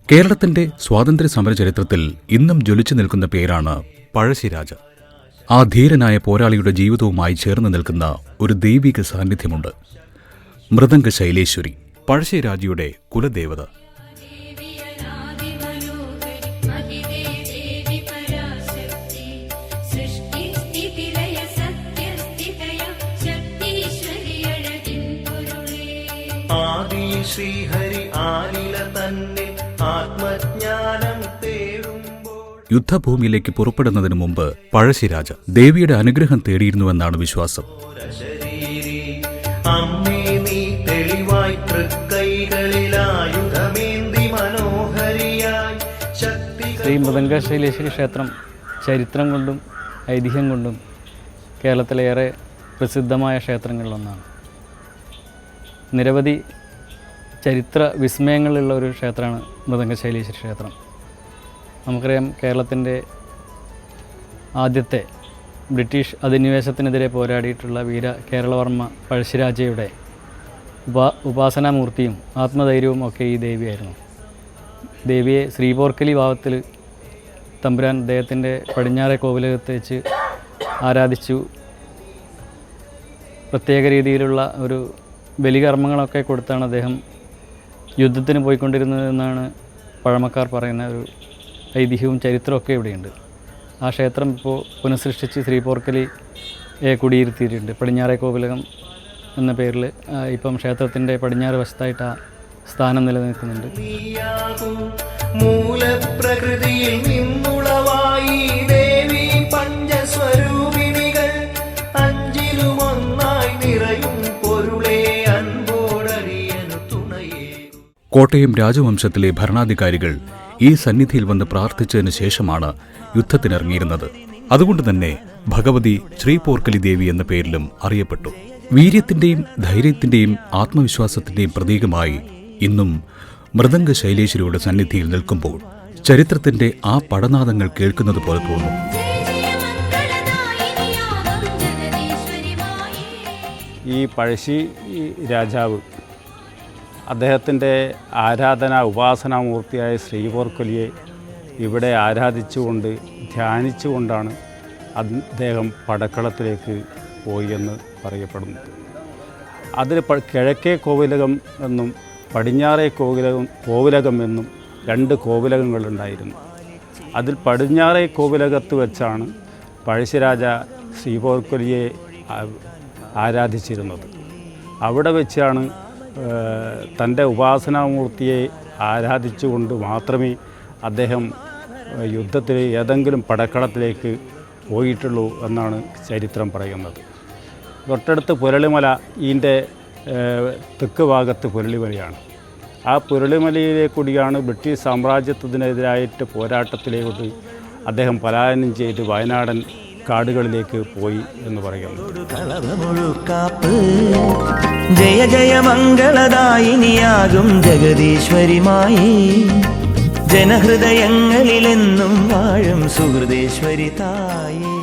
കേരളത്തിന്റെ സ്വാതന്ത്ര്യ സമര ചരിത്രത്തിൽ ഇന്നും ജ്വലിച്ചു നിൽക്കുന്ന പേരാണ് പഴശ്ശിരാജ. ആ ധീരനായ പോരാളിയുടെ ജീവിതവുമായി ചേർന്ന് നിൽക്കുന്ന ഒരു ദൈവിക സാന്നിധ്യമുണ്ട്. മൃദംഗ ശൈലേശ്വരി, പഴശ്ശിരാജയുടെ കുലദേവത. യുദ്ധഭൂമിയിലേക്ക് പുറപ്പെടുന്നതിന് മുമ്പ് പഴശ്ശിരാജ ദേവിയുടെ അനുഗ്രഹം തേടിയിരുന്നുവെന്നാണ് വിശ്വാസം. ശ്രീ മൃദംഗ ശൈലേശ്വരി ക്ഷേത്രം ചരിത്രം കൊണ്ടും ഐതിഹ്യം കൊണ്ടും കേരളത്തിലേറെ പ്രസിദ്ധമായ ക്ഷേത്രങ്ങളിലൊന്നാണ്. നിരവധി ചരിത്ര വിസ്മയങ്ങളുള്ള ഒരു ക്ഷേത്രമാണ് മൃദംഗ ശൈലേശ്വരി ക്ഷേത്രം. നമുക്കറിയാം, കേരളത്തിൻ്റെ ആദ്യത്തെ ബ്രിട്ടീഷ് അധിനിവേശത്തിനെതിരെ പോരാടിയിട്ടുള്ള വീര കേരളവർമ്മ പഴശ്ശിരാജയുടെ ഉപാസനാമൂർത്തിയും ആത്മധൈര്യവും ഒക്കെ ഈ ദേവിയായിരുന്നു. ദേവിയെ ശ്രീപോർക്കലി ഭാവത്തിൽ തമ്പുരാൻ അദ്ദേഹത്തിൻ്റെ പടിഞ്ഞാറെ കോവിലകത്ത് വെച്ച് ആരാധിച്ചു. പ്രത്യേക രീതിയിലുള്ള ഒരു ബലികർമ്മങ്ങളൊക്കെ കൊടുത്താണ് അദ്ദേഹം യുദ്ധത്തിന് പോയിക്കൊണ്ടിരുന്നതെന്നാണ് പഴമക്കാർ പറയുന്ന ഒരു ഐതിഹ്യവും ചരിത്രമൊക്കെ ഇവിടെയുണ്ട്. ആ ക്ഷേത്രം ഇപ്പോൾ പുനഃസൃഷ്ടിച്ച് ശ്രീപോർക്കലിയെ കുടിയിരുത്തിയിട്ടുണ്ട്. പടിഞ്ഞാറെ കോവിലകം എന്ന പേരിൽ ഇപ്പം ക്ഷേത്രത്തിൻ്റെ പടിഞ്ഞാറ് വശത്തായിട്ട് ആ സ്ഥാനം നിലനിൽക്കുന്നുണ്ട്. മൂലപ്രകൃതിയിൽ നിന്നുളവായി ദേവി പഞ്ചസ്വരൂപിണികൾ അഞ്ചിലുമൊന്നായി നിറയും പൊരുളേ അൻപോടറിയനു തുണയേ. കോട്ടയം രാജവംശത്തിലെ ഭരണാധികാരികൾ ഈ സന്നിധിയിൽ വന്ന് പ്രാർത്ഥിച്ചതിന് ശേഷമാണ് യുദ്ധത്തിനിറങ്ങിയിരുന്നത്. അതുകൊണ്ട് തന്നെ ഭഗവതി ശ്രീപോർക്കലി ദേവി എന്ന പേരിലും അറിയപ്പെട്ടു. വീര്യത്തിന്റെയും ധൈര്യത്തിന്റെയും ആത്മവിശ്വാസത്തിന്റെയും പ്രതീകമായി ഇന്നും മൃദംഗ ശൈലേശ്വരിയുടെ സന്നിധിയിൽ നിൽക്കുമ്പോൾ ചരിത്രത്തിന്റെ ആ പടനാദങ്ങൾ കേൾക്കുന്നത് പോലെ തോന്നും. ഈ പഴശ്ശി രാജാവ് അദ്ദേഹത്തിൻ്റെ ആരാധന ഉപാസനാമൂർത്തിയായ ശ്രീപോർക്കലിയെ ഇവിടെ ആരാധിച്ചുകൊണ്ട് ധ്യാനിച്ചുകൊണ്ടാണ് അദ്ദേഹം പടക്കളത്തിലേക്ക് പോയി എന്ന് പറയപ്പെടുന്നു. അതിൽ കിഴക്കേ കോവിലകം എന്നും പടിഞ്ഞാറേ കോവിലകം എന്നും രണ്ട് കോവിലകങ്ങളുണ്ടായിരുന്നു. അതിൽ പടിഞ്ഞാറേ കോവിലകത്ത് വെച്ചാണ് പഴശ്ശിരാജ ശ്രീപോർക്കലിയെ ആരാധിച്ചിരുന്നത്. അവിടെ വെച്ചാണ് തൻ്റെ ഉപാസനാമൂർത്തിയെ ആരാധിച്ചുകൊണ്ട് മാത്രമേ അദ്ദേഹം യുദ്ധത്തിൽ ഏതെങ്കിലും പടക്കളത്തിലേക്ക് പോയിട്ടുള്ളൂ എന്നാണ് ചരിത്രം പറയുന്നത്. തൊട്ടടുത്ത് പുരളിമല, ഇതിൻ്റെ തെക്ക് ഭാഗത്ത് പുരളിമലയാണ്. ആ പുരളിമലയിലെ കൂടിയാണ് ബ്രിട്ടീഷ് സാമ്രാജ്യത്തിനെതിരായിട്ട് പോരാട്ടത്തിലേക്ക് അദ്ദേഹം പലായനം ചെയ്ത് വയനാടൻ കാടുകളിലേക്ക് പോയി എന്ന് പറയുന്നു. ജയ ജയ മംഗളദായിനിയാകും ജഗദീശ്വരിമായി ജനഹൃദയങ്ങളിലെന്നും വാഴും സുഹൃദേശ്വരി തായേ.